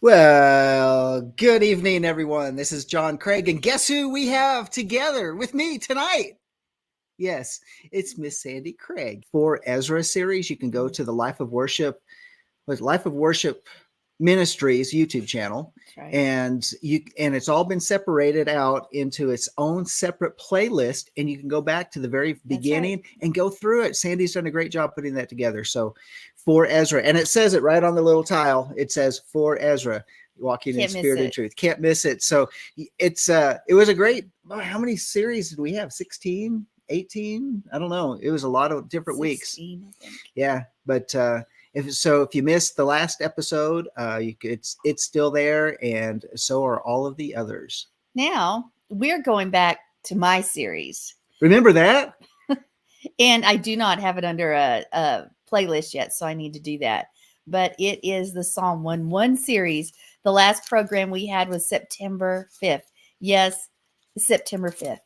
Well, good evening, everyone. This is John Craig, and guess who we have together with me tonight? Yes, it's Miss Sandi Craig. For Ezra series, you can go to the Life of Worship Ministries YouTube channel, That's right. and it's all been separated out into its own separate playlist, and you can go back to the very beginning and go through it. Sandy's done a great job putting that together. So, for Ezra, and it says it right on the little tile. It says for Ezra, walking in spirit and truth. Can't miss it. So it was a great. How many series did we have? 16, 18? I don't know. It was a lot of different 16, weeks. I think. Yeah, but if you missed the last episode, it's still there, and so are all of the others. Now we're going back to my series. Remember that? And I do not have it under a playlist yet, so I need to do that. But it is the Psalm 1:1 series. The last program we had was September 5th. Yes, September 5th.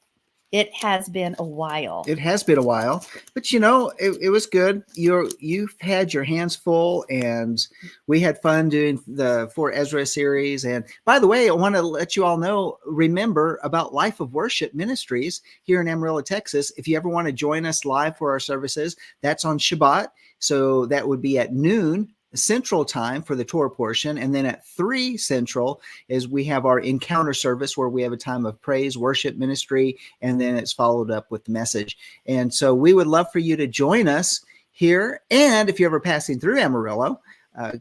It has been a while. It has been a while, but it was good. You've had your hands full, and we had fun doing the For Ezra series. And by the way, I want to let you all know, remember about Life of Worship Ministries here in Amarillo, Texas. If you ever want to join us live for our services, that's on Shabbat. So that would be at noon Central Time for the Torah portion, and then at 3 Central is we have our encounter service where we have a time of praise, worship, ministry, and then it's followed up with the message. And so we would love for you to join us here, and if you're ever passing through Amarillo,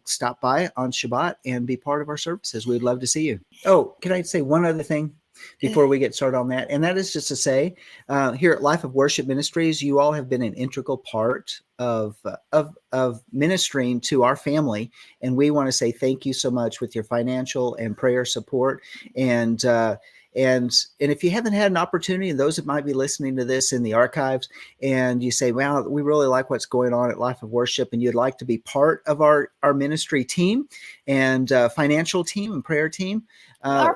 stop by on Shabbat and be part of our services. We'd love to see you. Oh, can I say one other thing before we get started on that? And that is just to say, here at Life of Worship Ministries, you all have been an integral part of ministering to our family, and we want to say thank you so much with your financial and prayer support. And if you haven't had an opportunity, and those that might be listening to this in the archives, and you say, "Wow, we really like what's going on at Life of Worship," and you'd like to be part of our ministry team and financial team and prayer team, our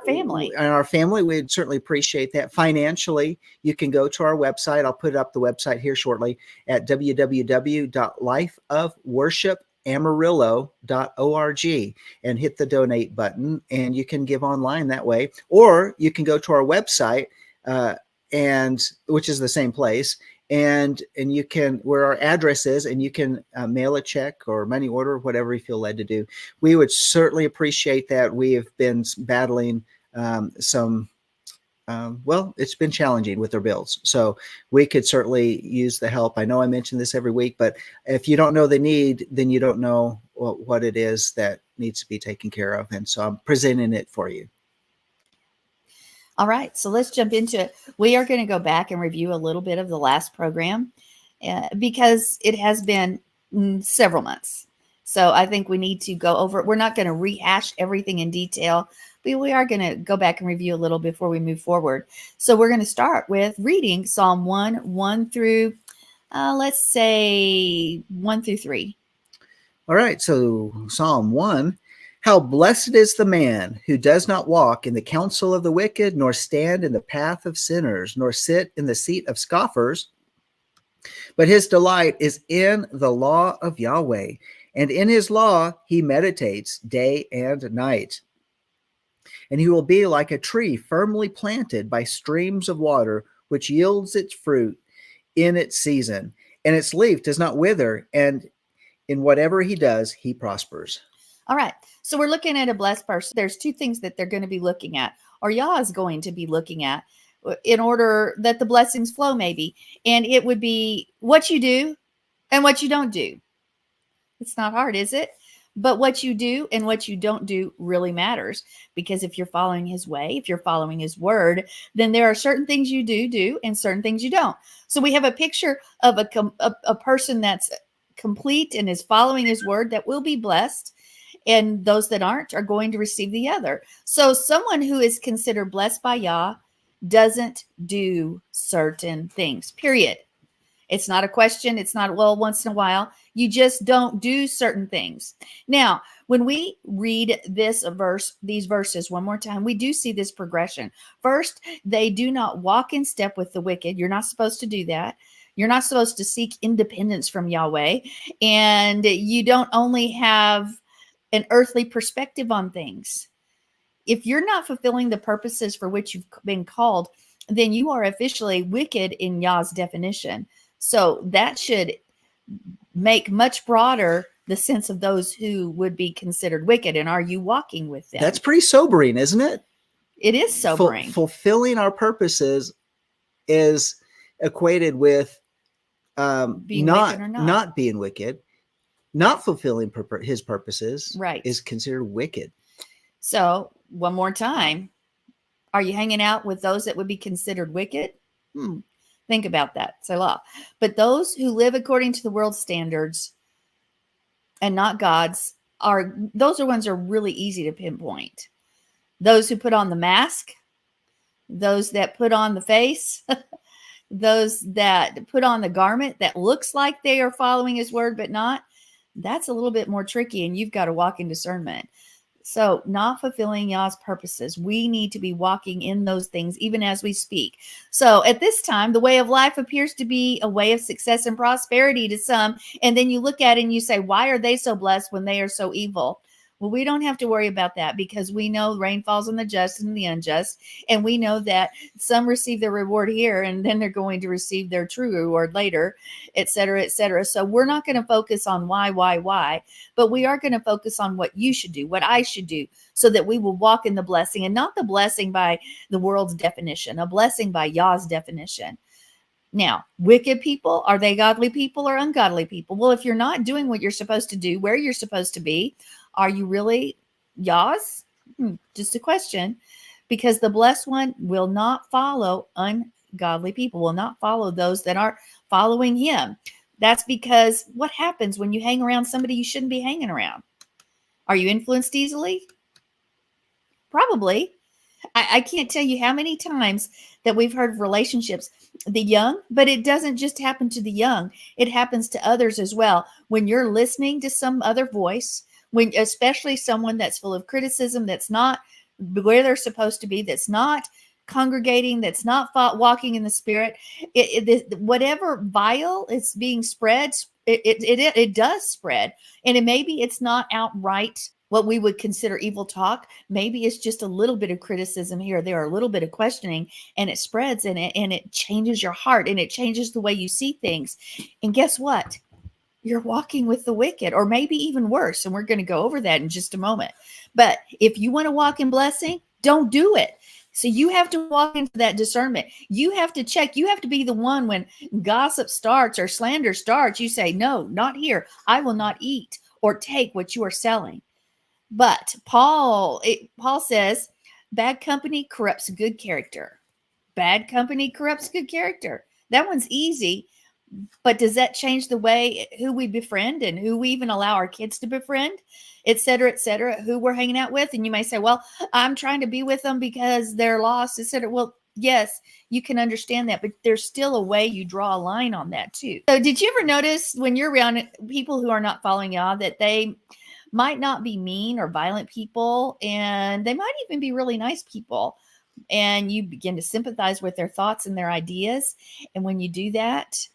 family, we'd certainly appreciate that. Financially, you can go to our website. I'll put up the website here shortly at www.lifeofworshipamarillo.org and hit the donate button, and you can give online that way, or you can go to our website, and which is the same place, and you can, where our address is, and you can mail a check or money order, whatever you feel led to do. We would certainly appreciate that. We have been battling it's been challenging with their bills, so we could certainly use the help. I know I mention this every week, but if you don't know the need, then you don't know what it is that needs to be taken care of, and so I'm presenting it for you. All right, so let's jump into it. We are going to go back and review a little bit of the last program because it has been several months. So I think we need to go over it. We're not going to rehash everything in detail, but we are going to go back and review a little before we move forward. So we're going to start with reading Psalm 1 through, let's say 1 through 3. All right, so Psalm 1. How blessed is the man who does not walk in the counsel of the wicked, nor stand in the path of sinners, nor sit in the seat of scoffers. But his delight is in the law of Yahweh, and in his law he meditates day and night. And he will be like a tree firmly planted by streams of water, which yields its fruit in its season, and its leaf does not wither, and in whatever he does, he prospers. All right. So we're looking at a blessed person. There's 2 things that they're going to be looking at, or Yah is going to be looking at, in order that the blessings flow, maybe. And it would be what you do and what you don't do. It's not hard, is it? But what you do and what you don't do really matters, because if you're following his way, if you're following his word, then there are certain things you do and certain things you don't. So we have a picture of a person that's complete and is following his word that will be blessed. And those that aren't are going to receive the other. So someone who is considered blessed by Yah doesn't do certain things, period. It's not a question. It's not, well, once in a while. You just don't do certain things. Now, when we read these verses one more time, we do see this progression. First, they do not walk in step with the wicked. You're not supposed to do that. You're not supposed to seek independence from Yahweh. And you don't only have an earthly perspective on things. If you're not fulfilling the purposes for which you've been called, then you are officially wicked in Yah's definition. So that should make much broader the sense of those who would be considered wicked. And are you walking with them? That's pretty sobering, isn't it? It is sobering. Fulfilling our purposes is equated with Being wicked or not. not being wicked. Not fulfilling his purposes Right. is considered wicked. So one more time, are you hanging out with those that would be considered wicked? Think about that. Selah. But those who live according to the world's standards and not God's those ones are really easy to pinpoint. Those who put on the mask, those that put on the face, those that put on the garment that looks like they are following his word, but not, that's a little bit more tricky, and you've got to walk in discernment. So not fulfilling Yah's purposes. We need to be walking in those things even as we speak. So at this time, the way of life appears to be a way of success and prosperity to some. And then you look at it and you say, why are they so blessed when they are so evil? Well, we don't have to worry about that because we know rain falls on the just and the unjust. And we know that some receive their reward here and then they're going to receive their true reward later, et cetera, et cetera. So we're not going to focus on why, but we are going to focus on what you should do, what I should do, so that we will walk in the blessing, and not the blessing by the world's definition, a blessing by Yah's definition. Now, wicked people, are they godly people or ungodly people? Well, if you're not doing what you're supposed to do, where you're supposed to be, are you really Yah's? Just a question. Because the blessed one will not follow ungodly people, will not follow those that are following him. That's because what happens when you hang around somebody you shouldn't be hanging around? Are you influenced easily? Probably. I can't tell you how many times that we've heard of relationships, the young, but it doesn't just happen to the young. It happens to others as well. When you're listening to some other voice, especially someone that's full of criticism, that's not where they're supposed to be, that's not congregating, that's not walking in the spirit, whatever vile is being spread, it does spread. And maybe it's not outright what we would consider evil talk. Maybe it's just a little bit of criticism here or there, a little bit of questioning, and it spreads, and it changes your heart, and it changes the way you see things. And guess what? You're walking with the wicked, or maybe even worse. And we're going to go over that in just a moment. But if you want to walk in blessing, don't do it. So you have to walk into that discernment. You have to check. You have to be the one when gossip starts or slander starts, you say, no, not here. I will not eat or take what you are selling. But Paul says, bad company corrupts good character. Bad company corrupts good character. That one's easy. But does that change the way who we befriend and who we even allow our kids to befriend, et cetera, who we're hanging out with? And you may say, well, I'm trying to be with them because they're lost, et cetera. Well, yes, you can understand that, but there's still a way you draw a line on that too. So did you ever notice when you're around people who are not following Yah that they might not be mean or violent people, and they might even be really nice people, and you begin to sympathize with their thoughts and their ideas? And when you do that,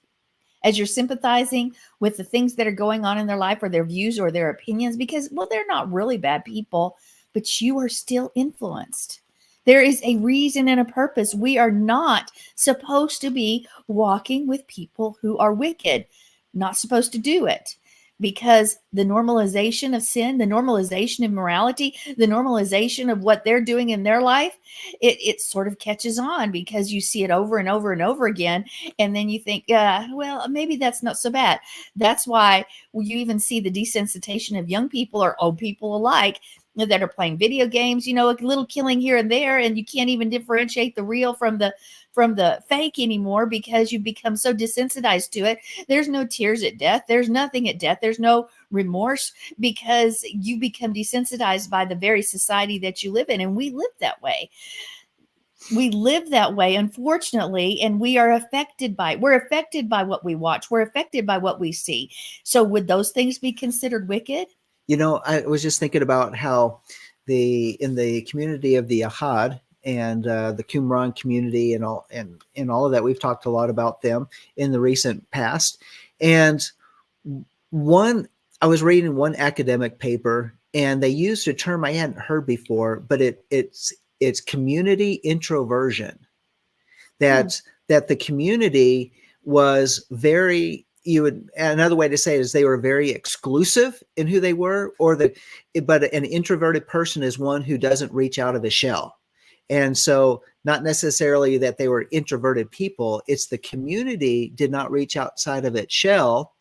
as you're sympathizing with the things that are going on in their life or their views or their opinions, because, well, they're not really bad people, but you are still influenced. There is a reason and a purpose. We are not supposed to be walking with people who are wicked, not supposed to do it. Because the normalization of sin, the normalization of morality, the normalization of what they're doing in their life, it sort of catches on because you see it over and over and over again. And then you think, well, maybe that's not so bad. That's why you even see the desensitization of young people or old people alike that are playing video games, a little killing here and there, and you can't even differentiate the real from the fake anymore because you've become so desensitized to it. There's no tears at death. There's nothing at death. There's no remorse because you become desensitized by the very society that you live in. And we live that way. We live that way, unfortunately, and we are affected by it. We're affected by what we watch. We're affected by what we see. So would those things be considered wicked? I was just thinking about how in the community of the Ahad and the Qumran community and all of that, we've talked a lot about them in the recent past. And I was reading one academic paper, and they used a term I hadn't heard before, but it's community introversion. That the community was very, you would, another way to say it is they were very exclusive in who they were, but an introverted person is one who doesn't reach out of the shell. And so not necessarily that they were introverted people, it's the community did not reach outside of its shell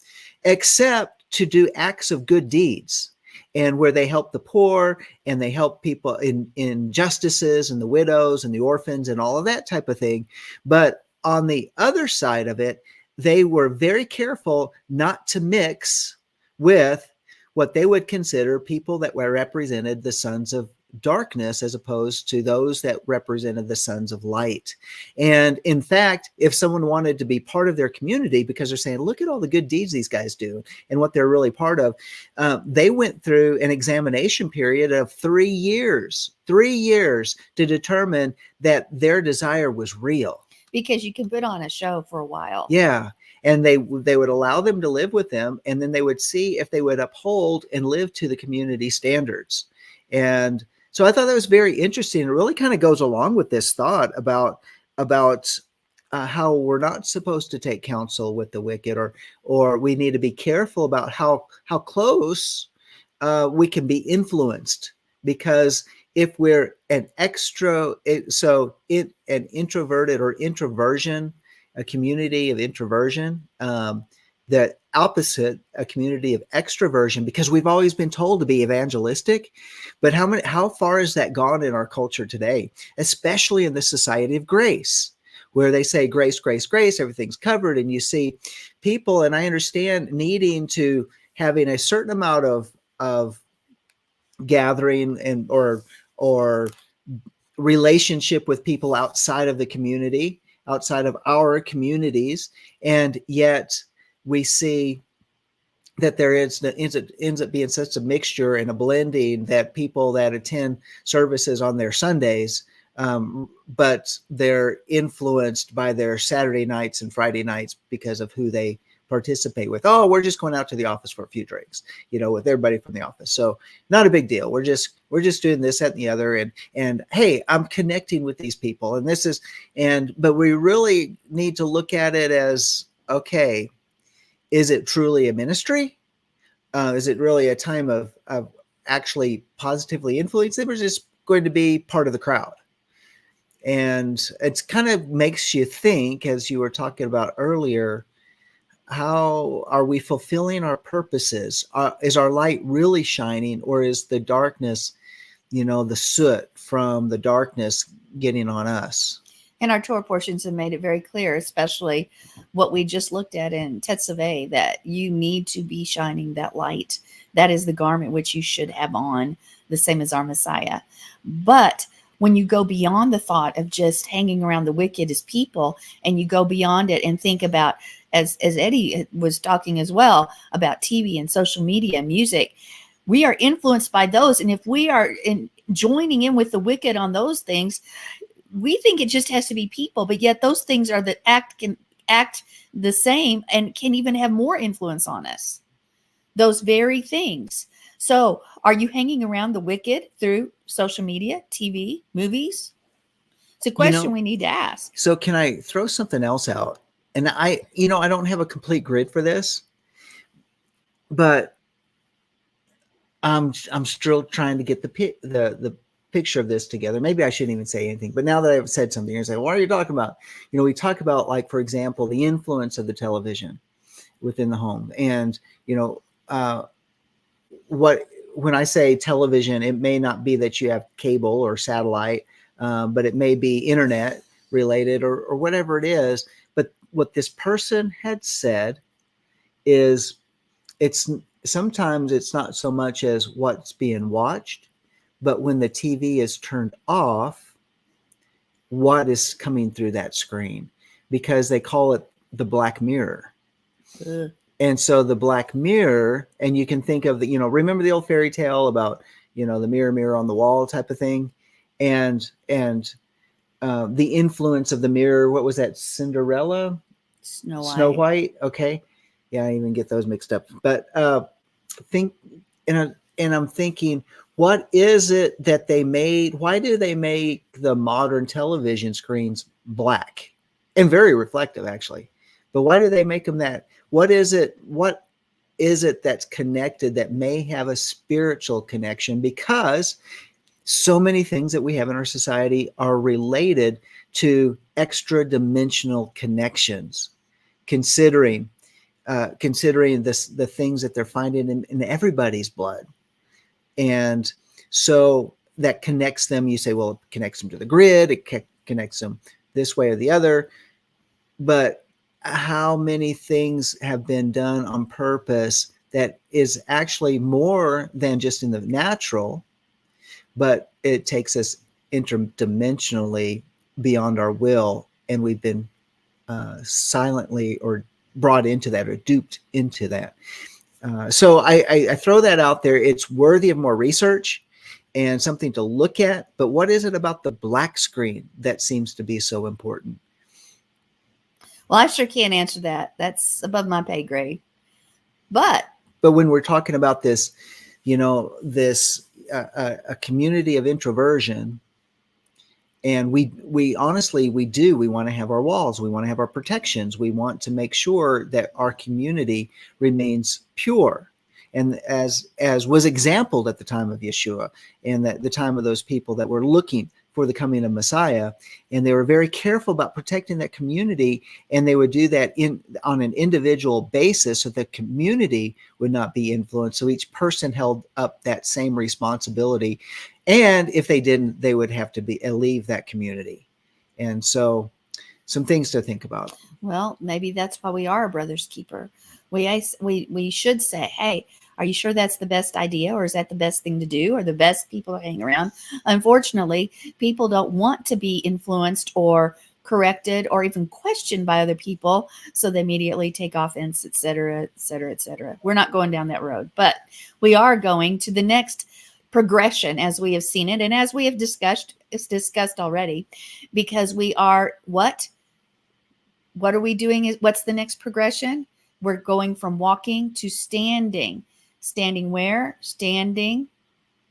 except to do acts of good deeds, and where they help the poor and they help people in injustices and the widows and the orphans and all of that type of thing. But on the other side of it, they were very careful not to mix with what they would consider people that were represented the sons of darkness, as opposed to those that represented the sons of light. And in fact, if someone wanted to be part of their community, because they're saying, look at all the good deeds these guys do and what they're really part of, they went through an examination period of 3 years to determine that their desire was real. Because you can put on a show for a while. Yeah. And they would allow them to live with them, and then they would see if they would uphold and live to the community standards. And so I thought that was very interesting. It really kind of goes along with this thought about how we're not supposed to take counsel with the wicked, or we need to be careful about how close we can be influenced, because if we're an introverted or introversion, a community of introversion, the opposite, a community of extroversion, because we've always been told to be evangelistic. But how far has that gone in our culture today, especially in the society of grace, where they say grace, grace, grace, everything's covered, and you see people, and I understand needing to having a certain amount of gathering and or relationship with people outside of the community, outside of our communities, and yet we see that there ends up being such a mixture and a blending that people that attend services on their Sundays, but they're influenced by their Saturday nights and Friday nights because of who they participate with. Oh, we're just going out to the office for a few drinks, with everybody from the office. So not a big deal. We're just doing this, that, and the other. And hey, I'm connecting with these people. But we really need to look at it as, okay, is it truly a ministry? Is it really a time of actually positively influencing, or is just going to be part of the crowd? And it kind of makes you think, as you were talking about earlier, how are we fulfilling our purposes? Is our light really shining, or is the darkness, the soot from the darkness getting on us? And our Torah portions have made it very clear, especially what we just looked at in Tetzaveh, that you need to be shining that light. That is the garment which you should have on, the same as our Messiah. But when you go beyond the thought of just hanging around the wicked as people, and you go beyond it and think about, as Eddie was talking as well, about TV and social media and music, we are influenced by those. And if we are joining in with the wicked on those things, we think it just has to be people, but yet those things can act the same and can even have more influence on us. Those very things. So are you hanging around the wicked through social media, TV, movies? It's a question we need to ask. So can I throw something else out? And I don't have a complete grid for this, but I'm still trying to get the picture of this together. Maybe I shouldn't even say anything, but now that I've said something, you're saying, what are you talking about? We talk about, like, for example, the influence of the television within the home. And, when I say television, it may not be that you have cable or satellite, but it may be internet related or whatever it is. But what this person had said is sometimes it's not so much as what's being watched, but when the TV is turned off, what is coming through that screen, because they call it the black mirror. And so the black mirror, and you can think of remember the old fairy tale about, the mirror, mirror on the wall type of thing. And the influence of the mirror, what was that? Cinderella? Snow White. Snow White. Okay. Yeah, I even get those mixed up. But think in a, think of the mirror, and the and I'm thinking, what is it that they made? Why do they make the modern television screens black and very reflective, actually? But why do they make them that? What is it? What is it that's connected that may have a spiritual connection? Because so many things that we have in our society are related to extra dimensional connections, considering the things that they're finding in everybody's blood. And so that connects them. You say, well, it connects them to the grid, it connects them this way or the other. But how many things have been done on purpose that is actually more than just in the natural, but it takes us interdimensionally beyond our will, and we've been silently or brought into that or duped into that. So I throw that out there. It's worthy of more research and something to look at. But what is it about the black screen that seems to be so important? Well, I sure can't answer that. That's above my pay grade. But when we're talking about this, this a community of introversion, and we honestly, we want to have our walls, we want to have our protections, we want to make sure that our community remains pure, and as was exampled at the time of Yeshua and the time of those people that were looking for the coming of Messiah, and they were very careful about protecting that community, and they would do that on an individual basis so the community would not be influenced. So each person held up that same responsibility, and if they didn't, they would have to leave that community. And so some things to think about. Well, maybe that's why we are a brother's keeper. We should say, hey, are you sure that's the best idea, or is that the best thing to do, or the best people to hang around? Unfortunately, people don't want to be influenced or corrected or even questioned by other people, so they immediately take offense, et cetera, et cetera, et cetera. We're not going down that road, but we are going to the next progression as we have seen it and as we have discussed already, because we are what are we doing? What's the next progression? We're going from walking to standing. Standing where? Standing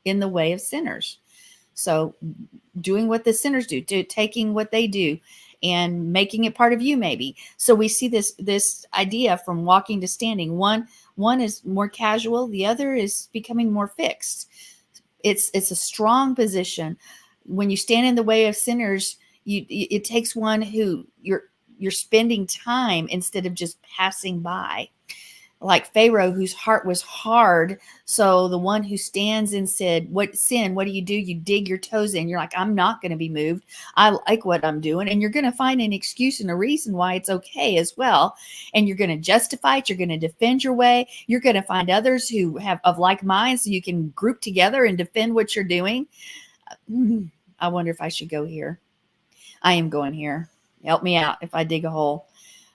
in the way of sinners. So doing what the sinners do, taking what they do and making it part of you, maybe. So we see this idea from walking to standing. One is more casual. The other is becoming more fixed. It's a strong position. When you stand in the way of sinners, it takes one who you're spending time instead of just passing by. Like Pharaoh, whose heart was hard. So the one who stands and said, what do? You dig your toes in. You're like, I'm not going to be moved. I like what I'm doing. And you're going to find an excuse and a reason why it's okay as well. And you're going to justify it. You're going to defend your way. You're going to find others who have of like minds so you can group together and defend what you're doing. I wonder if I should go here. I am going here. Help me out if I dig a hole.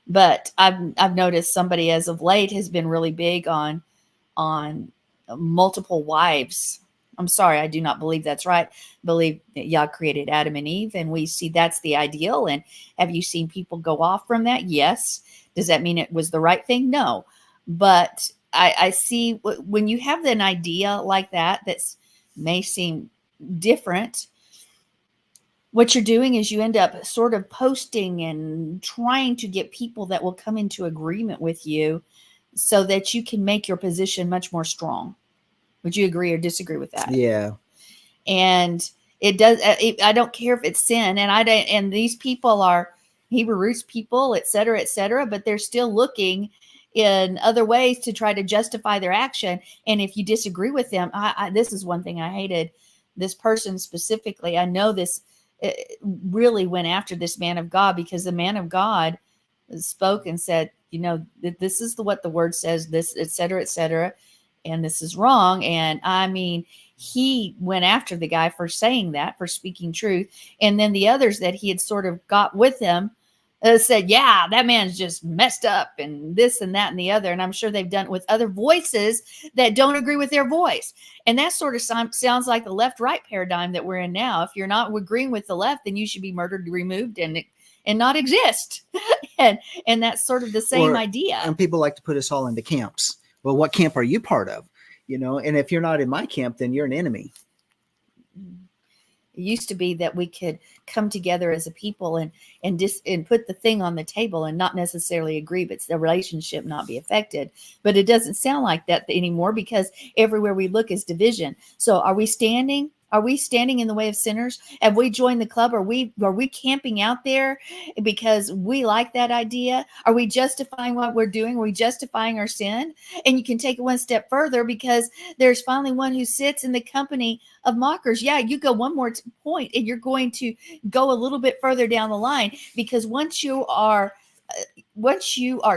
But I've noticed somebody as of late has been really big on multiple wives. I'm sorry, I do not believe that's right. I believe that Yah created Adam and Eve, and we see that's the ideal. And have you seen people go off from that? Yes. Does that mean it was the right thing? No. But I see when you have an idea like that may seem different, what you're doing is you end up sort of posting and trying to get people that will come into agreement with you so that you can make your position much more strong. Would you agree or disagree with that? Yeah. And it does. I don't care if it's sin, and these people are Hebrew roots people, et cetera, but they're still looking in other ways to try to justify their action. And if you disagree with them, this is one thing I hated. This person specifically, I know this. It really went after this man of God, because the man of God spoke and said, this is what the word says, this, et cetera, and this is wrong. And I mean, he went after the guy for saying that, for speaking truth. And then the others that he had sort of got with him said, yeah, that man's just messed up and this and that and the other. And I'm sure they've done it with other voices that don't agree with their voice. And that sort of sounds like the left-right paradigm that we're in now. If you're not agreeing with the left, then you should be murdered, removed, and not exist. and that's sort of the same idea. And people like to put us all into camps. Well, what camp are you part of? and if you're not in my camp, then you're an enemy. It used to be that we could come together as a people and put the thing on the table and not necessarily agree, but the relationship not be affected. But it doesn't sound like that anymore, because everywhere we look is division. So are we standing? Are we standing in the way of sinners? Have we joined the club? Are we camping out there because we like that idea? Are we justifying what we're doing? Are we justifying our sin? And you can take it one step further, because there's finally one who sits in the company of mockers. Yeah, you go one more point and you're going to go a little bit further down the line, because once you are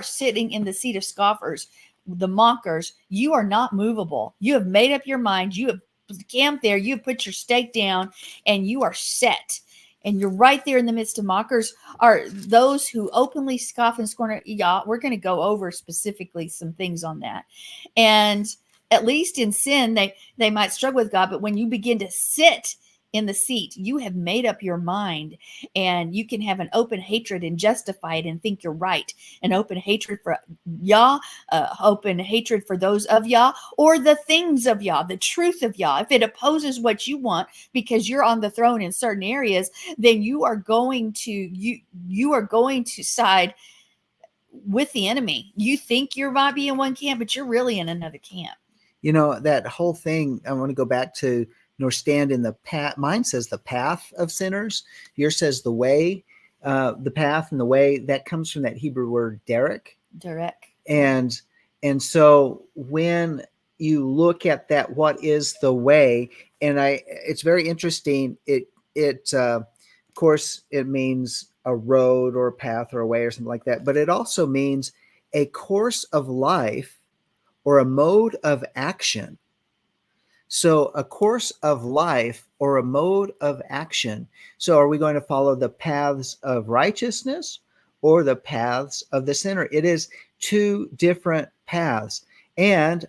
sitting in the seat of scoffers, the mockers, you are not movable. You have made up your mind. You have camped there. You have put your stake down and you are set. And you're right there in the midst of mockers are those who openly scoff and scorn. Yeah, we're going to go over specifically some things on that. And at least in sin, they might struggle with God, but when you begin to sit in the seat, you have made up your mind, and you can have an open hatred and justify it and think you're right. An open hatred for Yah, open hatred for those of Yah, or the things of Yah, the truth of Yah. If it opposes what you want because you're on the throne in certain areas, then you are going to side with the enemy. You think you might be in one camp, but you're really in another camp. That whole thing, I want to go back to, nor stand in the path. Mine says the path of sinners. Yours says the way, the path and the way. That comes from that Hebrew word derek. Direct. And so when you look at that, what is the way? And it's very interesting. Of course, it means a road or a path or a way or something like that, but it also means a course of life or a mode of action. So a course of life or a mode of action. So are we going to follow the paths of righteousness or the paths of the sinner? It is two different paths. And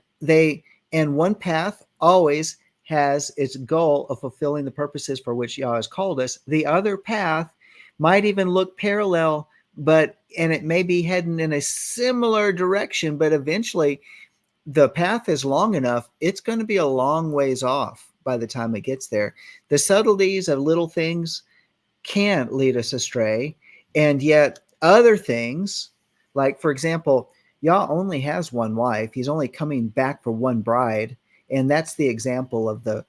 one path always has its goal of fulfilling the purposes for which Yah has called us. The other path might even look parallel, and it may be heading in a similar direction, but eventually the path is long enough, it's going to be a long ways off by the time it gets there. The subtleties of little things can lead us astray. And yet other things, like, for example, Yah only has one wife. He's only coming back for one bride. And that's the example of the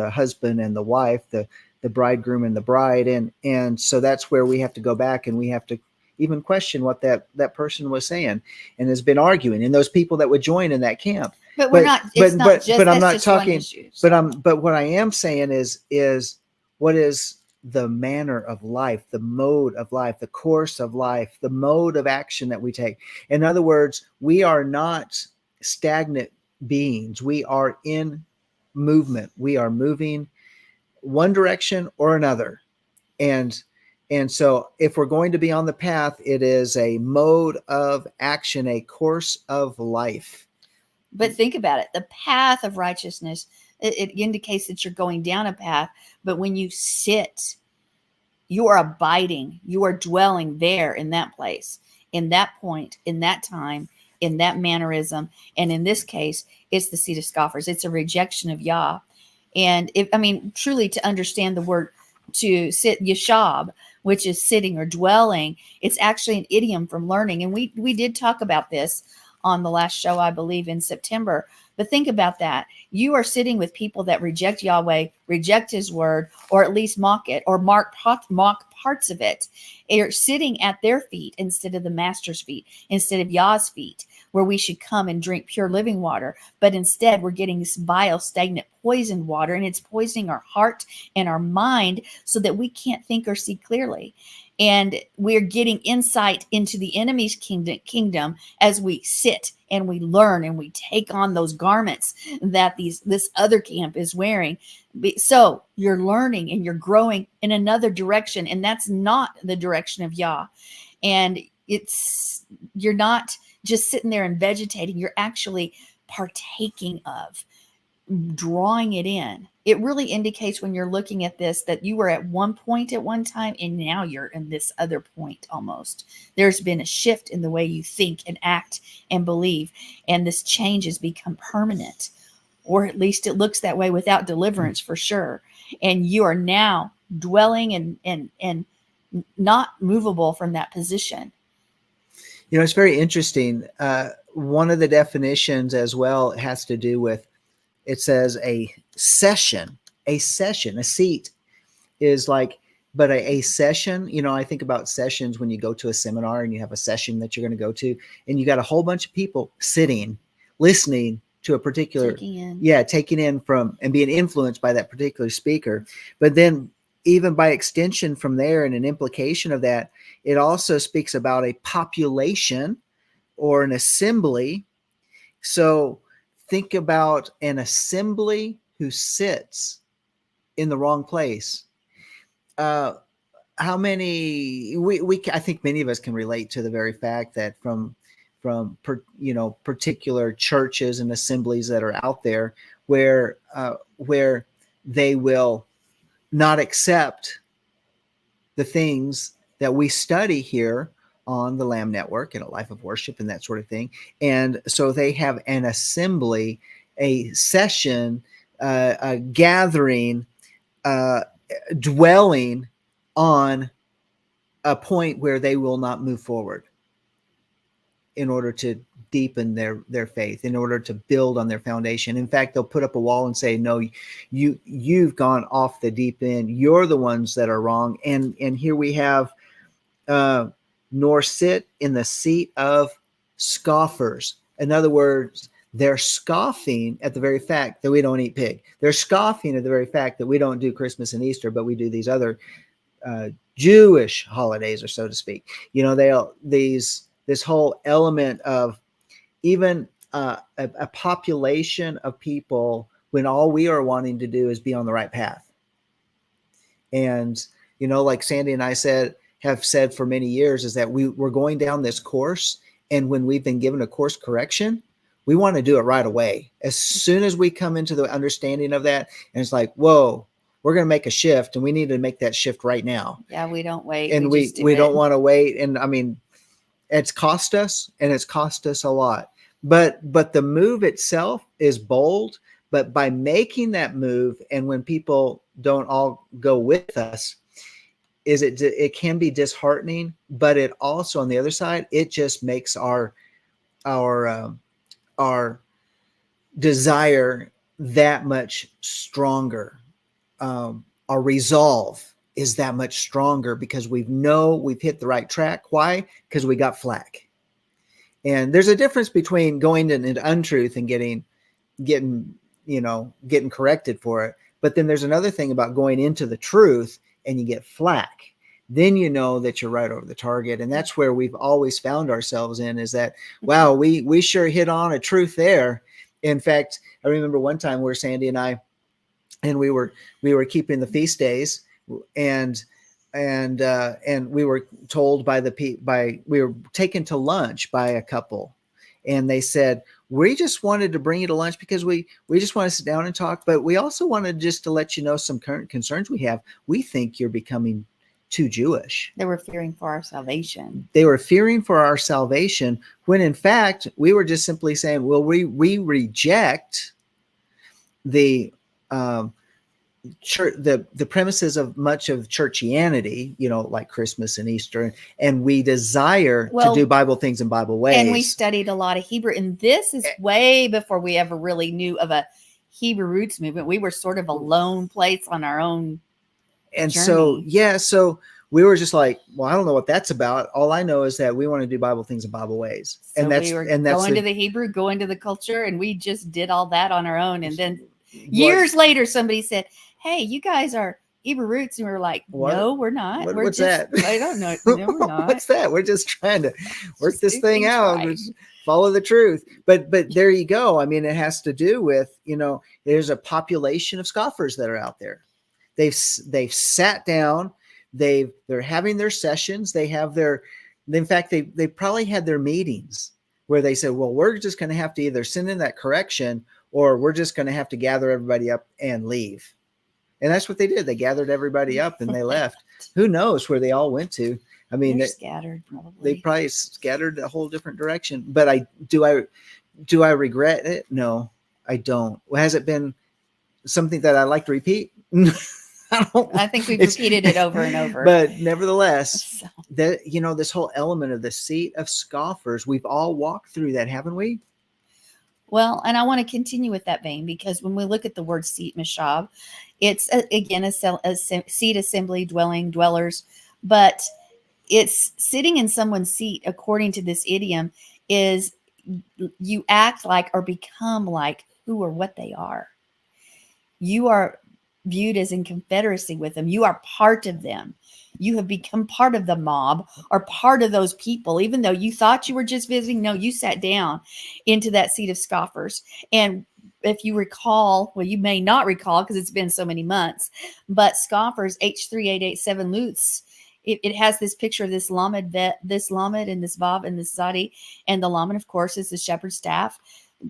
husband and the wife, the bridegroom and the bride. And so that's where we have to go back, and we have to even question what that person was saying and has been arguing, and those people that would join in that camp. But we're not. It's not just. But I'm not talking. Issue, so. But what I am saying is what is the manner of life, the mode of life, the course of life, the mode of action that we take. In other words, we are not stagnant beings. We are in movement. We are moving one direction or another, and so if we're going to be on the path, it is a mode of action, a course of life. But think about it. The path of righteousness, it indicates that you're going down a path. But when you sit, you are abiding. You are dwelling there in that place, in that point, in that time, in that mannerism. And in this case, it's the seat of scoffers. It's a rejection of Yah. And truly to understand the word to sit, yashab, which is sitting or dwelling, it's actually an idiom from learning. And we did talk about this on the last show, I believe in September. But think about that. You are sitting with people that reject Yahweh, reject his word, or at least mock it, or mock parts of it. You're sitting at their feet instead of the master's feet, instead of Yah's feet, where we should come and drink pure living water. But instead, we're getting this vile, stagnant, poisoned water, and it's poisoning our heart and our mind so that we can't think or see clearly. And we're getting insight into the enemy's kingdom as we sit and we learn and we take on those garments that this other camp is wearing. So you're learning and you're growing in another direction, and that's not the direction of Yah. And you're not just sitting there and vegetating. You're actually partaking of, drawing it in. It really indicates when you're looking at this that you were at one point at one time, and now you're in this other point almost. There's been a shift in the way you think and act and believe, and this change has become permanent. or at least it looks that way without deliverance for sure. And you are now dwelling and not movable from that position. It's very interesting. One of the definitions as well has to do with, it says a session, a seat is like, but a session, I think about sessions when you go to a seminar and you have a session that you're going to go to, and you got a whole bunch of people sitting, listening to a particular, taking in from and being influenced by that particular speaker. But then even by extension from there, and an implication of that, it also speaks about a population or an assembly. So think about an assembly who sits in the wrong place. How many I think many of us can relate to the very fact that from particular churches and assemblies that are out there where they will not accept the things that we study here on the Lamb Network and a Life of Worship and that sort of thing. And so they have an assembly, a session, a gathering, dwelling on a point where they will not move forward in order to deepen their faith, in order to build on their foundation. In fact, they'll put up a wall and say, no, you've gone off the deep end. You're the ones that are wrong. And here we have, nor sit in the seat of scoffers. In other words, they're scoffing at the very fact that we don't eat pig. They're scoffing at the very fact that we don't do Christmas and Easter, but we do these other Jewish holidays, or so to speak. This whole element of even a population of people, when all we are wanting to do is be on the right path. And like Sandi and I have said for many years, is that we're going down this course, and when we've been given a course correction, we want to do it right away. As soon as we come into the understanding of that, and it's like, whoa, we're going to make a shift, and we need to make that shift right now. Yeah, we don't wait. And we don't want to wait. And I mean, it's cost us, and it's cost us a lot. But the move itself is bold. But by making that move, and when people don't all go with us, it can be disheartening. But it also, on the other side, it just makes our desire that much stronger. Our resolve is that much stronger because we've hit the right track. Why? Because we got flack. And there's a difference between going into untruth and getting corrected for it. But then there's another thing about going into the truth and you get flack. Then you know that you're right over the target. And that's where we've always found ourselves in, is that, wow, we sure hit on a truth there. In fact, I remember one time where Sandi and I, and we were keeping the feast days, and we were told we were taken to lunch by a couple, and they said, we just wanted to bring you to lunch because we just want to sit down and talk, but we also wanted just to let you know some current concerns we have. We think you're becoming too Jewish. They were fearing for our salvation. When in fact, we were just simply saying, well, we reject the church, the premises of much of churchianity, like Christmas and Easter, and we desire to do Bible things in Bible ways. And we studied a lot of Hebrew, and this is way before we ever really knew of a Hebrew roots movement. We were sort of a lone place on our own. And journey. so we were just like, well, I don't know what that's about. All I know is that we want to do Bible things in Bible ways. So we were going to the Hebrew, going to the culture, and we just did all that on our own. And then years later, somebody said, hey, you guys are Hebrew roots. And we were like, no, we're not. What's that? I don't know. No, we're not. What's that? We're just trying to work this thing out. Right. Follow the truth. But there you go. I mean, it has to do with, there's a population of scoffers that are out there. They've sat down. They're having their sessions. In fact, they probably had their meetings where they said, well, we're just going to have to either send in that correction, or we're just going to have to gather everybody up and leave. And that's what they did. They gathered everybody up and they left. Who knows where they all went to? I mean, they're scattered. Probably. They probably scattered a whole different direction. But do I regret it? No. I don't. Well, has it been something that I like to repeat? I don't. I think we've It's- repeated it over and over. But nevertheless, So, that this whole element of the seat of scoffers, we've all walked through that, haven't we? well, and I want to continue with that vein, because when we look at the word seat, mashab, it's again a seat, assembly, dwelling, dwellers, but it's sitting in someone's seat, according to this idiom, is you act like or become like who or what they are. You are viewed as in confederacy with them. You are part of them. You have become part of the mob or part of those people, even though you thought you were just visiting. No, you sat down into that seat of scoffers. And if you recall, well, you may not recall because it's been so many months, but scoffers H3887 Lutz, it has this picture of this lamed, this lamed and this vav and this zadi. And the lamed, of course, is the shepherd's staff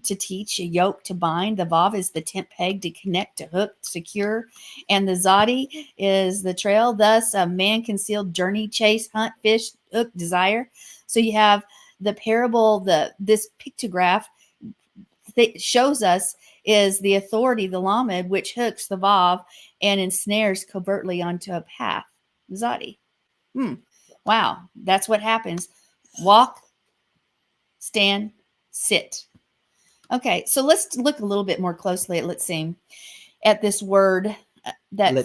to teach, a yoke to bind. The vav is the tent peg to connect, to hook, secure. And the zadi is the trail. Thus, a man concealed journey, chase, hunt, fish, hook, desire. So you have the parable, this pictograph that shows us is the authority, the lamed, which hooks the vav and ensnares covertly onto a path. Zadi. Wow, that's what happens. Walk, stand, sit. Okay, so let's look a little bit more closely at, let's see, at this word that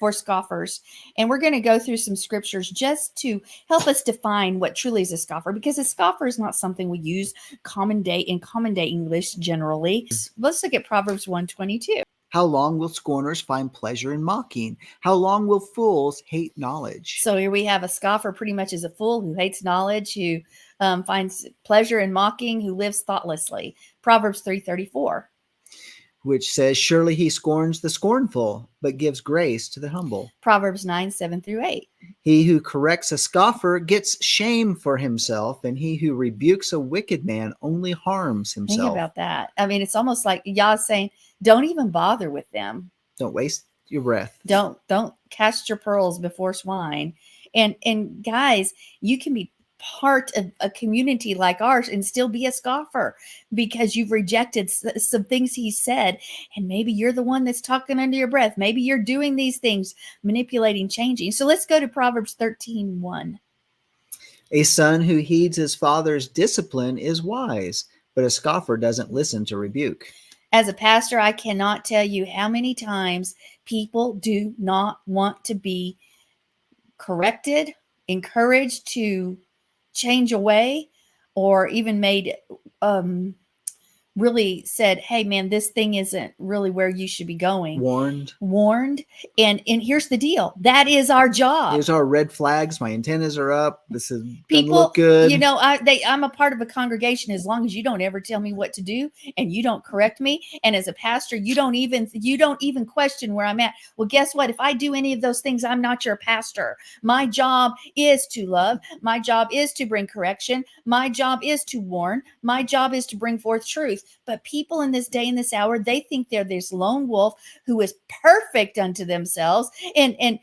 for scoffers. And we're going to go through some scriptures just to help us define what truly is a scoffer, because a scoffer is not something we use common day English generally. Let's look at Proverbs 1:22. How long will scorners find pleasure in mocking? How long will fools hate knowledge? So here we have a scoffer, pretty much is a fool who hates knowledge, who finds pleasure in mocking, who lives thoughtlessly. Proverbs 3:34. Which says, surely he scorns the scornful, but gives grace to the humble. Proverbs 9:7-8. He who corrects a scoffer gets shame for himself, and he who rebukes a wicked man only harms himself. Think about that. I mean, it's almost like Yah's saying, don't even bother with them. Don't waste your breath. Don't cast your pearls before swine. And guys, you can be part of a community like ours and still be a scoffer because you've rejected some things he said, and maybe you're the one that's talking under your breath. Maybe you're doing these things, manipulating, changing. So let's go to Proverbs 13:1. A son who heeds his father's discipline is wise, but a scoffer doesn't listen to rebuke. As a pastor, I cannot tell you how many times people do not want to be corrected, encouraged to change away, or even made really said, hey man, this thing isn't really where you should be going. Warned. And here's the deal. That is our job. Here's our red flags. My antennas are up. This is people look good. You know, I'm a part of a congregation. As long as you don't ever tell me what to do and you don't correct me, and as a pastor, you don't even question where I'm at. Well, guess what? If I do any of those things, I'm not your pastor. My job is to love. My job is to bring correction. My job is to warn. My job is to bring forth truth. But people in this day and this hour, they think they're this lone wolf who is perfect unto themselves and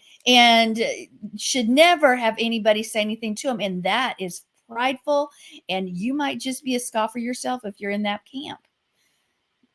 should never have anybody say anything to them. And that is prideful. And you might just be a scoffer yourself if you're in that camp.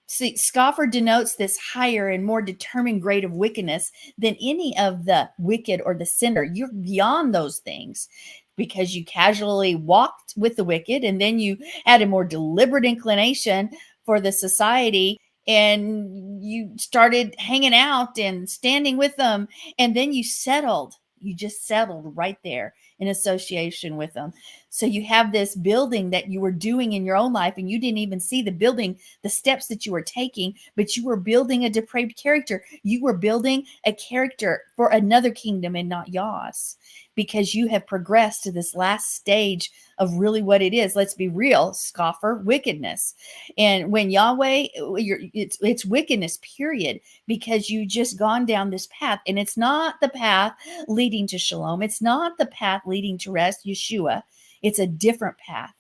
See, scoffer denotes this higher and more determined grade of wickedness than any of the wicked or the sinner. You're beyond those things, because you casually walked with the wicked, and then you had a more deliberate inclination for the society, and you started hanging out and standing with them, and then you just settled right there in association with them. So you have this building that you were doing in your own life, and you didn't even see the building, the steps that you were taking, but you were building a depraved character. You were building a character for another kingdom and not Yah's, because you have progressed to this last stage of really what it is. Let's be real, scoffer, wickedness. And when Yahweh, it's wickedness, period, because you just gone down this path, and it's not the path leading to Shalom. It's not the path leading to rest, Yeshua. It's a different path.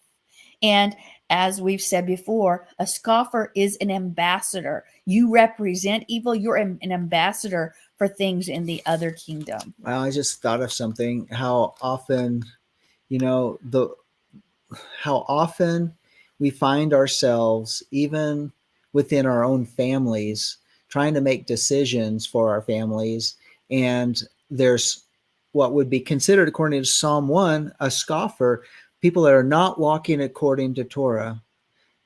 And as we've said before, a scoffer is an ambassador. You represent evil. You're an ambassador for things in the other kingdom. Well, I just thought of something. How often, how often we find ourselves, even within our own families, trying to make decisions for our families. And there's what would be considered, according to Psalm 1, a scoffer, people that are not walking according to Torah,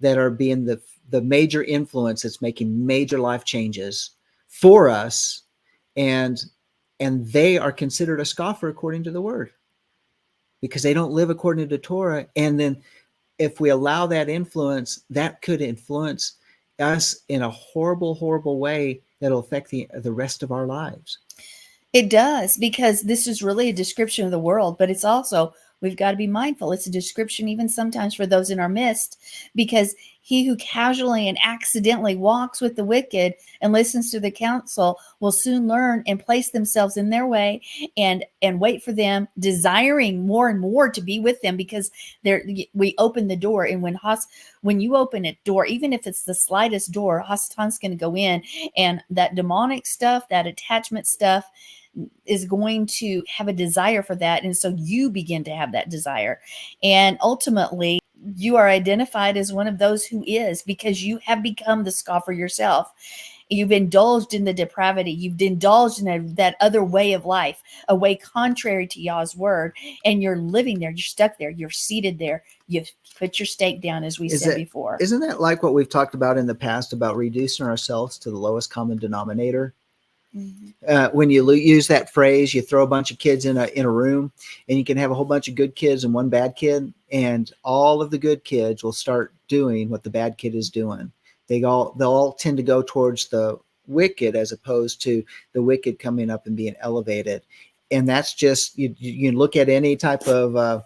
that are being the major influence that's making major life changes for us. And they are considered a scoffer according to the word, because they don't live according to Torah. And then if we allow that influence, that could influence us in a horrible, horrible way that'll affect the rest of our lives. It does, because this is really a description of the world, but it's also, we've got to be mindful. It's a description even sometimes for those in our midst, because he who casually and accidentally walks with the wicked and listens to the counsel will soon learn and place themselves in their way and wait for them, desiring more and more to be with them, because we open the door. And when you open a door, even if it's the slightest door, Hasatan's going to go in, and that demonic stuff, that attachment stuff, is going to have a desire for that. And so you begin to have that desire. And ultimately, you are identified as one of those who is, because you have become the scoffer yourself. You've indulged in the depravity. You've indulged in that other way of life, a way contrary to Yah's word. And you're living there. You're stuck there. You're seated there. You've put your stake down, as we said before. Isn't that like what we've talked about in the past about reducing ourselves to the lowest common denominator? Mm-hmm. When you use that phrase, you throw a bunch of kids in a room, and you can have a whole bunch of good kids and one bad kid, and all of the good kids will start doing what the bad kid is doing. They'll all tend to go towards the wicked, as opposed to the wicked coming up and being elevated. And that's just, you look at any type of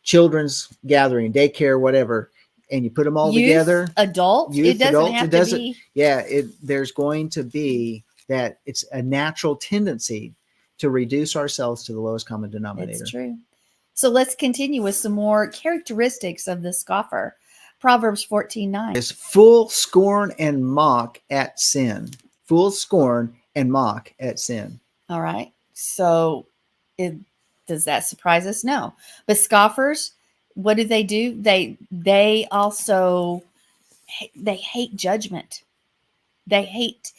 children's gathering, daycare, whatever, and you put them all together. Adult, it doesn't have to be. Yeah, there's going to be that. It's a natural tendency to reduce ourselves to the lowest common denominator. It's true. So let's continue with some more characteristics of the scoffer. Proverbs 14:9 is full scorn and mock at sin. Full scorn and mock at sin. All right. So does that surprise us? No. But scoffers, what do? They also, they hate judgment. They hate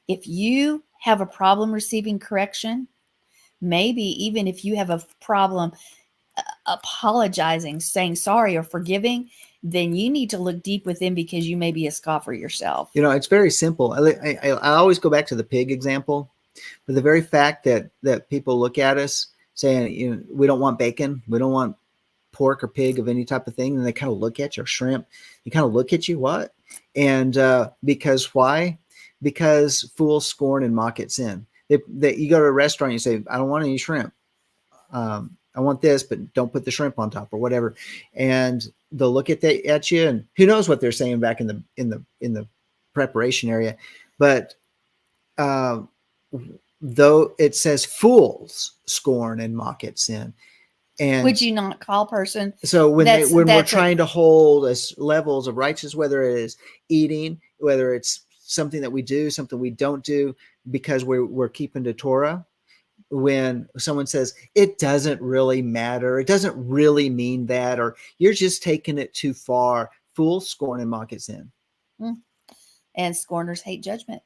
if you have a problem receiving correction, maybe even if you have a problem apologizing, saying sorry, or forgiving, then you need to look deep within, because you may be a scoffer yourself. It's very simple. I always go back to the pig example. For the very fact that people look at us saying, we don't want bacon, we don't want pork or pig of any type of thing, and they kind of look at you, or shrimp, they kind of look at you, what? And because why? Because fools scorn and mock at sin. You go to a restaurant, you say, I don't want any shrimp. I want this, but don't put the shrimp on top, or whatever. And they'll look at you, and who knows what they're saying back in the preparation area. But though it says fools scorn and mock at sin. And would you not call a person? So when we're trying to hold us levels of righteousness, whether it is eating, whether it's something that we do, something we don't do, because we're keeping to Torah, when someone says it doesn't really matter, it doesn't really mean that, or you're just taking it too far, fools scorn and mock at sin. And scorners hate judgment.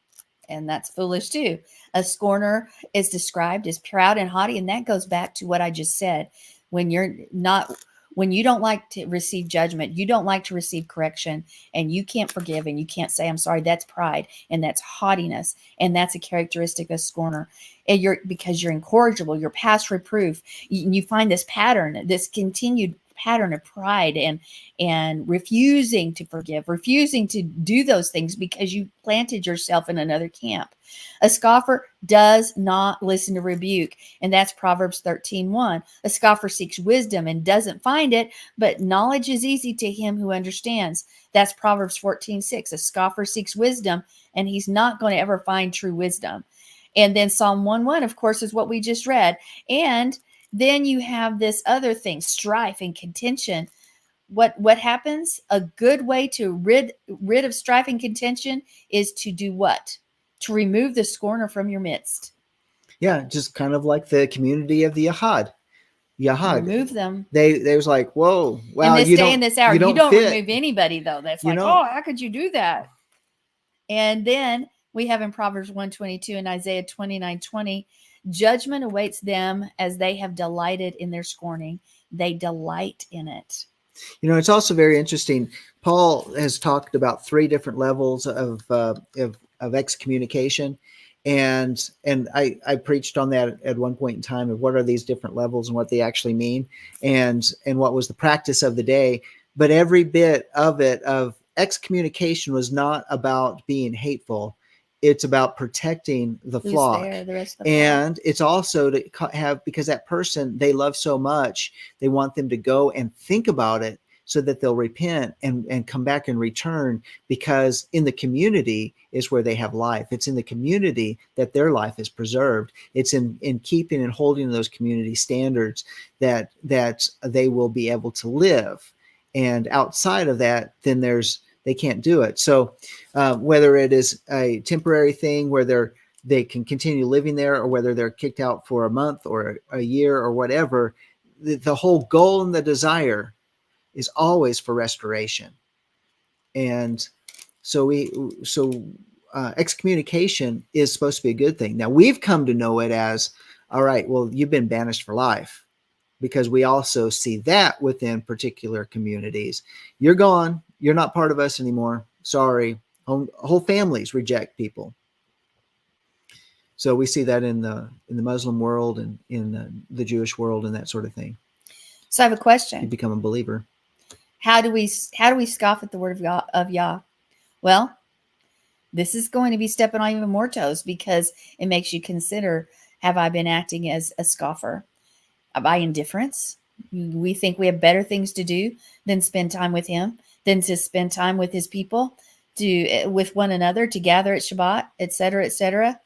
And that's foolish too. A scorner is described as proud and haughty. And that goes back to what I just said. When you don't like to receive judgment, you don't like to receive correction, and you can't forgive, and you can't say, I'm sorry, that's pride, and that's haughtiness. And that's a characteristic of a scorner. And because you're incorrigible, you're past reproof. You find this pattern, this continued pattern of pride and refusing to forgive, refusing to do those things, because you planted yourself in another camp. A scoffer does not listen to rebuke, and that's Proverbs 13:1. A scoffer seeks wisdom and doesn't find it, but knowledge is easy to him who understands. That's Proverbs 14:6. A scoffer seeks wisdom, and he's not going to ever find true wisdom. And then Psalm 1:1, of course, is what we just read. And then you have this other thing, strife and contention. What happens? A good way to rid of strife and contention is to do what? To remove the scorner from your midst. Yeah, just kind of like the community of the Ahad. Yahad. Remove them. They was like, whoa, In well, this day and this hour, you don't fit. remove anybody though. That's You like, know? oh, how could you do that? And then we have in Proverbs 122 and Isaiah 29:20, judgment awaits them as they have delighted in their scorning. They delight in it. You know, it's also very interesting. Paul has talked about 3 different levels of excommunication, and I preached on that at one point in time of what are these different levels and what they actually mean, and what was the practice of the day. But every bit of it of excommunication was not about being hateful. It's about protecting the Who's flock. there? The rest of the flock. And it's also to have, because that person they love so much, they want them to go and think about it so that they'll repent and come back and return, because in the community is where they have life. It's in the community that their life is preserved. It's in keeping and holding those community standards that they will be able to live. And outside of that, then they can't do it. So whether it is a temporary thing where they can continue living there, or whether they're kicked out for a month or a year or whatever, the whole goal and the desire is always for restoration. And so excommunication is supposed to be a good thing. Now we've come to know it as, all right, well, you've been banished for life, because we also see that within particular communities. You're gone. You're not part of us anymore. Sorry. Whole families reject people. So we see that in the Muslim world and in the Jewish world and that sort of thing. So I have a question. You become a believer. How do we scoff at the word of Yah? Well, this is going to be stepping on even more toes, because it makes you consider, have I been acting as a scoffer? By indifference? We think we have better things to do than spend time with him, than to spend time with his people, with one another, to gather at Shabbat, etc., etc.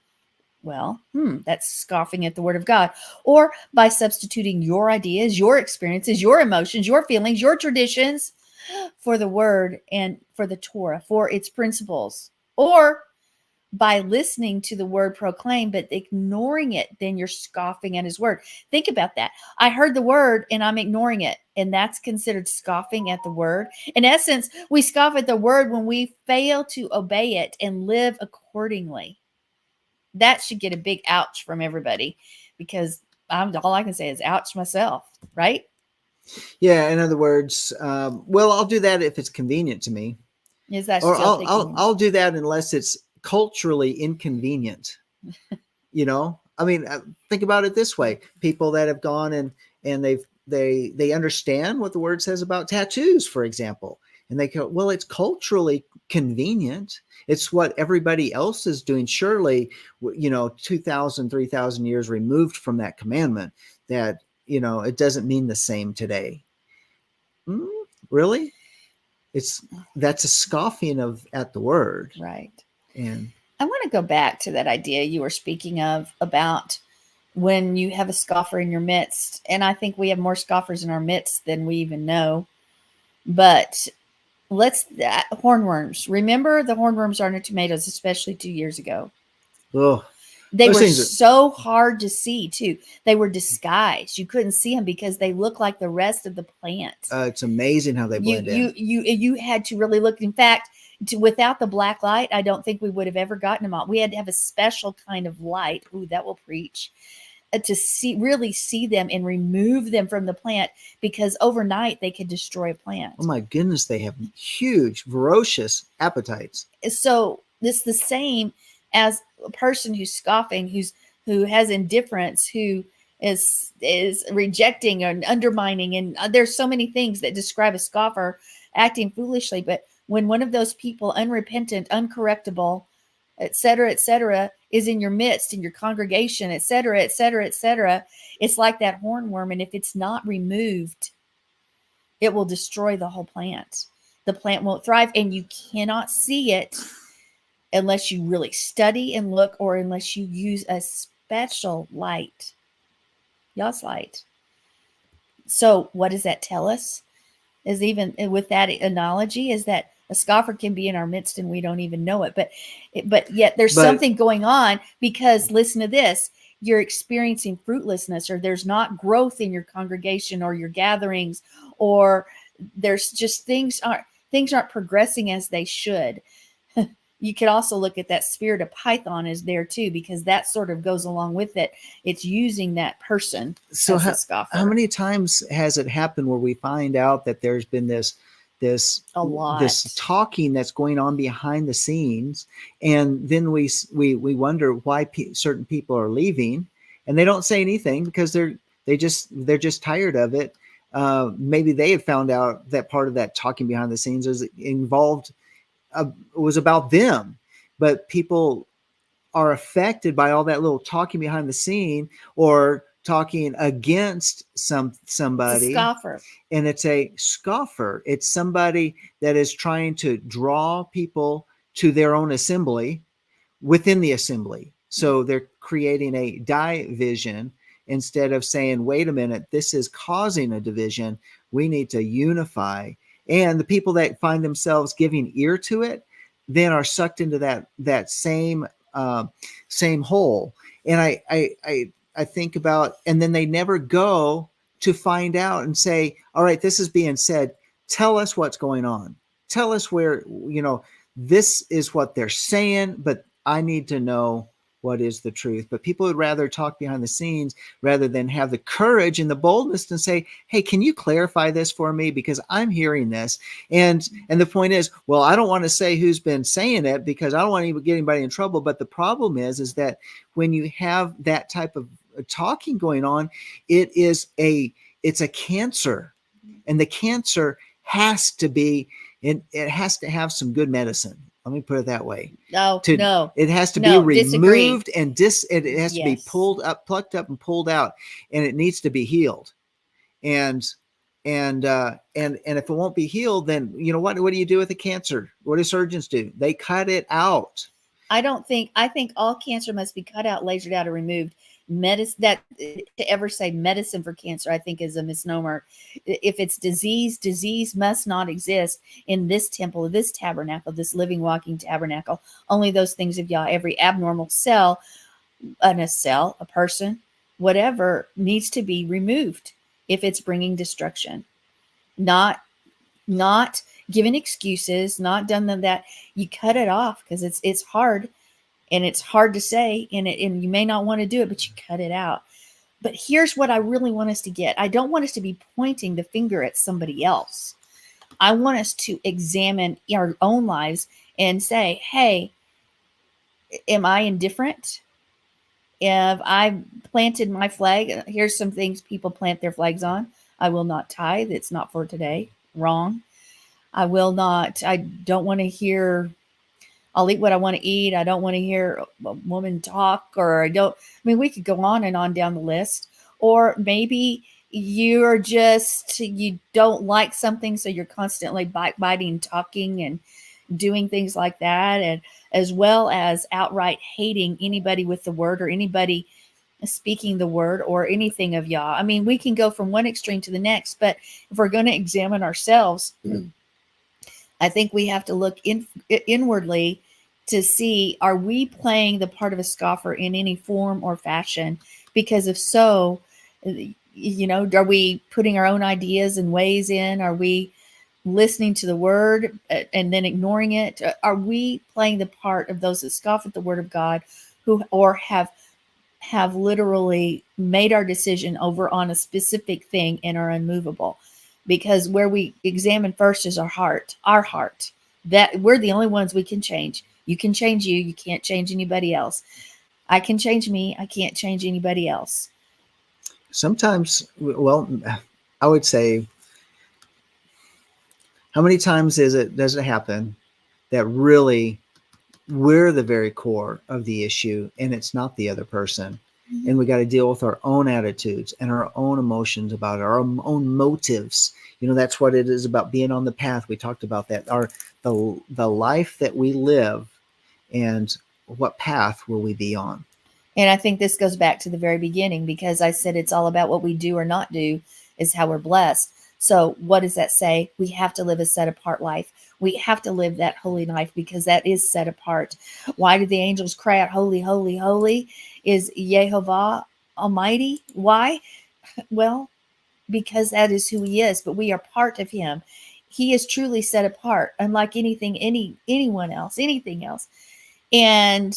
Well, that's scoffing at the word of God. Or by substituting your ideas, your experiences, your emotions, your feelings, your traditions for the word and for the Torah, for its principles. Or by listening to the word proclaimed, but ignoring it, then you're scoffing at his word. Think about that. I heard the word and I'm ignoring it. And that's considered scoffing at the word. In essence, we scoff at the word when we fail to obey it and live accordingly. That should get a big ouch from everybody, because all I can say is ouch myself, right? Yeah. In other words, well, I'll do that if it's convenient to me. Is that or still I'll do that unless it's culturally inconvenient. You know, I mean, think about it this way: people that have gone and they understand what the word says about tattoos, for example, and they go, well, it's culturally convenient. It's what everybody else is doing. Surely, 2,000, 3,000 years removed from that commandment, that, it doesn't mean the same today. Really? That's a scoffing at the word. Right. And I want to go back to that idea you were speaking of about when you have a scoffer in your midst. And I think we have more scoffers in our midst than we even know. But hornworms. Remember the hornworms on our tomatoes, especially 2 years ago. Oh, they were so hard to see too. They were disguised. You couldn't see them because they look like the rest of the plant. It's amazing how they blend in. You had to really look. In fact, without the black light, I don't think we would have ever gotten them out. We had to have a special kind of light. Ooh, that will preach. To really see them and remove them from the plant, because overnight they could destroy a plant. Oh my goodness, they have huge, ferocious appetites. So it's the same as a person who's scoffing, who has indifference, who is rejecting and undermining, and there's so many things that describe a scoffer acting foolishly. But when one of those people, unrepentant, uncorrectable, etc., is in your midst, in your congregation, etc., it's like that hornworm, and if it's not removed, it will destroy the whole plant. The plant won't thrive, and you cannot see it unless you really study and look, or unless you use a special light, Yah's light. So what does that tell us? Is even with that analogy, is that a scoffer can be in our midst and we don't even know it. But yet there's something going on, because listen to this. you're experiencing fruitlessness, or there's not growth in your congregation or your gatherings, or there's just things aren't progressing as they should. You could also look at that spirit of Python is there too, because that sort of goes along with it. It's using that person So as a how scoffer. many times has it happened where we find out that there's been this A lot. this talking that's going on behind the scenes, and then we wonder why certain people are leaving, and they don't say anything because they're just tired of it. Maybe they had found out that part of that talking behind the scenes was about them, but people are affected by all that little talking behind the scene or talking against It's a somebody, scoffer. and it's a scoffer. It's somebody that is trying to draw people to their own assembly within the assembly. So they're creating a division instead of saying, wait a minute, this is causing a division. We need to unify. And the people that find themselves giving ear to it then are sucked into that same hole. And I think about, and then they never go to find out and say, all right, this is being said. Tell us what's going on. Tell us where, this is what they're saying, but I need to know what is the truth. But people would rather talk behind the scenes rather than have the courage and the boldness to say, hey, can you clarify this for me? Because I'm hearing this. And the point is, well, I don't want to say who's been saying it because I don't want to get anybody in trouble. But the problem is that when you have that type of talking going on, it's a cancer, and the cancer has to be, it has to have some good medicine. Let me put it that way. No, It has to no, be disagree. removed and it has to be Yes. plucked up and pulled out, and it needs to be healed. And if it won't be healed, then what do you do with the cancer? What do surgeons do? They cut it out. I think all cancer must be cut out, lasered out, or removed. Medicine, that to ever say medicine for cancer, I think is a misnomer. If it's disease must not exist in this temple, this tabernacle, this living, walking tabernacle. Only those things of Yah, every abnormal cell, a person, whatever, needs to be removed if it's bringing destruction. Not giving excuses, not done them that. You cut it off because it's hard. And it's hard to say, and you may not want to do it, but you cut it out. But here's what I really want us to get. I don't want us to be pointing the finger at somebody else. I want us to examine our own lives and say, hey, am I indifferent? If I planted my flag, here's some things people plant their flags on. I will not tithe. It's not for today. Wrong. I don't want to hear, I'll eat what I want to eat. I don't want to hear a woman talk, we could go on and on down the list. Or maybe you don't like something, so you're constantly biting, talking, and doing things like that. And as well as outright hating anybody with the word or anybody speaking the word or anything of Yah. We can go from one extreme to the next, but if we're going to examine ourselves, I think we have to look inwardly to see, are we playing the part of a scoffer in any form or fashion? Because if so, are we putting our own ideas and ways in? Are we listening to the word and then ignoring it? Are we playing the part of those that scoff at the word of God, or have literally made our decision over on a specific thing and are unmovable? Because where we examine first is our heart, that we're the only ones we can change. You can change you. You can't change anybody else. I can change me. I can't change anybody else. Sometimes, well, I would say, how many times does it happen that really we're the very core of the issue and it's not the other person? Mm-hmm. And we got to deal with our own attitudes and our own emotions about our own motives. That's what it is about being on the path. We talked about that. The life that we live, and what path will we be on? And I think this goes back to the very beginning, because I said it's all about what we do or not do is how we're blessed. So what does that say? We have to live a set apart life. We have to live that holy life because that is set apart. Why do the angels cry out, holy, holy, holy? Is Yehovah Almighty? Why? Well, because that is who he is, but we are part of him. He is truly set apart, unlike anyone else, anything else. And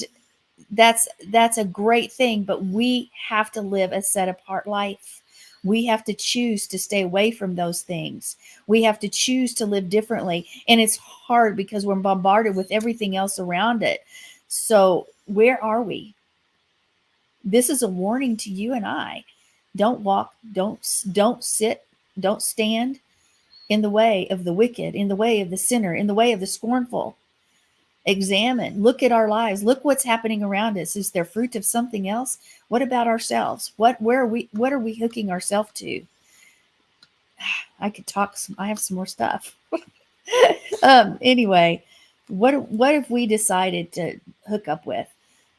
that's a great thing, but we have to live a set apart life. We have to choose to stay away from those things. We have to choose to live differently. And it's hard because we're bombarded with everything else around it. So where are we? This is a warning to you and I. Don't walk, don't sit, don't stand in the way of the wicked, in the way of the sinner, in the way of the scornful. Examine, look at our lives, look what's happening around us. Is there fruit of something else? What about ourselves? What are we hooking ourselves to? I could talk I have some more stuff. Anyway, what have we decided to hook up with?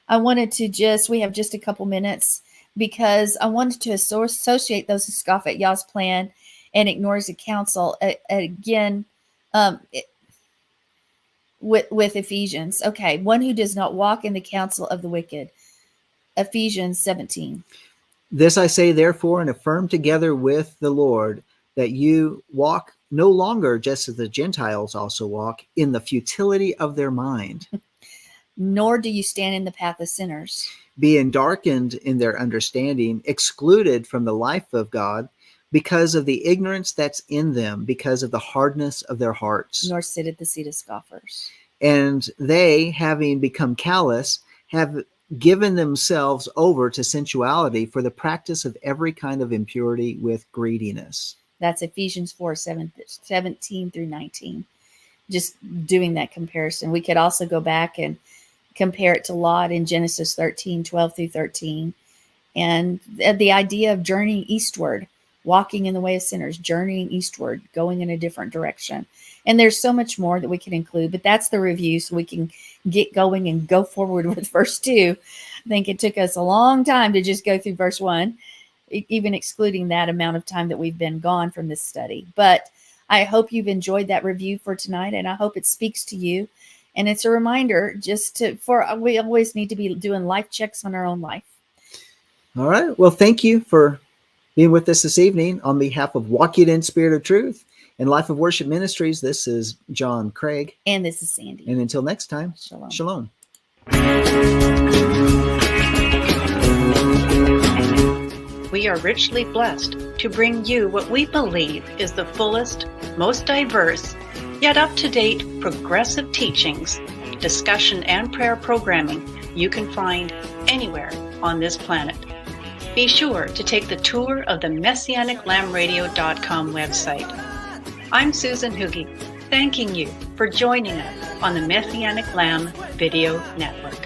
I wanted to we have just a couple minutes because I wanted to associate those who scoff at Yah's plan and ignores the counsel again, with Ephesians. Okay, one who does not walk in the counsel of the wicked. Ephesians 17. This I say, therefore, and affirm together with the Lord, that you walk no longer just as the Gentiles also walk, in the futility of their mind. Nor do you stand in the path of sinners. Being darkened in their understanding, excluded from the life of God, because of the ignorance that's in them, because of the hardness of their hearts. Nor sit at the seat of scoffers. And they, having become callous, have given themselves over to sensuality for the practice of every kind of impurity with greediness. That's Ephesians 4:17 through 19. Just doing that comparison. We could also go back and compare it to Lot in Genesis 13:12 through 13. And the idea of journeying eastward, walking in the way of sinners, journeying eastward, going in a different direction. And there's so much more that we can include, but that's the review, so we can get going and go forward with verse 2. I think it took us a long time to just go through verse 1, even excluding that amount of time that we've been gone from this study. But I hope you've enjoyed that review for tonight, and I hope it speaks to you. And it's a reminder we always need to be doing life checks on our own life. All right. Well, thank you for being with us this evening. On behalf of Walking in Spirit of Truth and Life of Worship Ministries, this is John Craig. And this is Sandi. And until next time, Shalom. Shalom. We are richly blessed to bring you what we believe is the fullest, most diverse, yet up-to-date progressive teachings, discussion, and prayer programming you can find anywhere on this planet. Be sure to take the tour of the MessianicLambRadio.com website. I'm Susan Hoogie, thanking you for joining us on the Messianic Lamb Video Network.